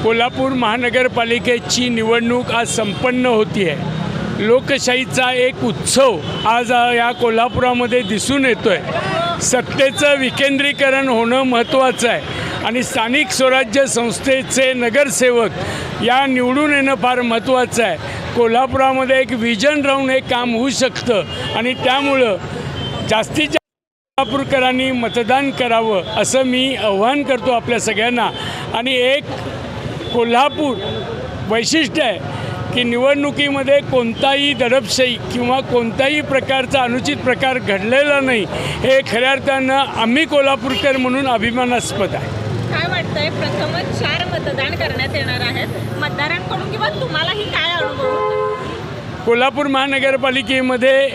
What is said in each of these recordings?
कोल्हापूर महानगरपालिकेची निवडणूक आज संपन्न होती आहे। लोकशाहीचा एक उत्सव आज या कोल्हापुरामध्ये दिसून येतो आहे। सत्तेचं विकेंद्रीकरण होणं महत्त्वाचं आहे आणि स्थानिक स्वराज्य संस्थेचे नगरसेवक या निवडून येणं फार महत्त्वाचं आहे। कोल्हापुरामध्ये एक विजन राहून हे काम होऊ शकतं आणि त्यामुळं जास्तीत जास्त कोल्हापूरकरांनी मतदान करावं असं मी आव्हान करतो आपल्या सगळ्यांना। आणि एक कोल्हापूर वैशिष्ट्य आहे की निवडणुकीमध्ये कोणताही दडपशाही किंवा कोणत्याही प्रकारचा अनुचित प्रकार घडलेला नाही, हे खऱ्या अर्थानं आम्ही कोल्हापूरकर म्हणून अभिमानास्पद आहे। काय वाटतंय, प्रथमच 4 मतदान करण्यात येणार आहेत मतदारांकडून किंवा तुम्हालाही काय अनुभव होता? कोल्हापूर महानगरपालिकेमध्ये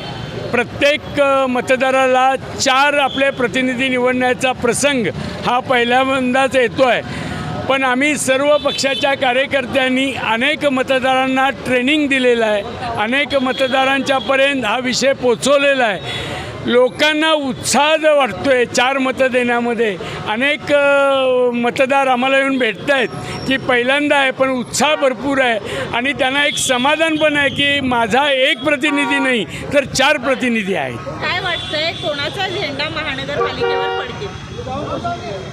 प्रत्येक मतदाराला 4 आपले प्रतिनिधी निवडण्याचा प्रसंग हा पहिल्यांदाच येतो आहे। पण आम्ही सर्व पक्षाच्या कार्यकर्त्यांनी अनेक मतदारांना ट्रेनिंग दिलेलं आहे, अनेक मतदारांच्यापर्यंत हा विषय पोचवलेला आहे। लोकांना उत्साह जो वाटतो आहे 4 मतं देण्यामध्ये, अनेक मतदार आम्हाला येऊन भेटत आहेत की पहिल्यांदा आहे पण उत्साह भरपूर आहे आणि त्यांना एक समाधान पण आहे की माझा एक प्रतिनिधी नाही तर 4 प्रतिनिधी आहेत। काय वाटतंय, कोणाचा झेंडा महानगरपालिकेवर फडकेल?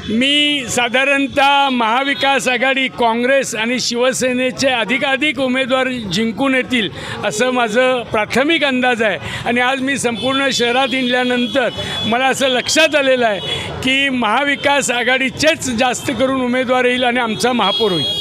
मी साधारणतः महाविकास आघाडी, काँग्रेस आणि शिवसेनेचे अधिकाधिक उमेदवार जिंकून येतील असं माझं प्राथमिक अंदाज आहे। आणि आज मी संपूर्ण शहरात हिंडल्यानंतर मला असं लक्षात आलेलं आहे की महाविकास आघाडीचेच जास्त करून उमेदवार येईल आणि आमचा महापौर होईल।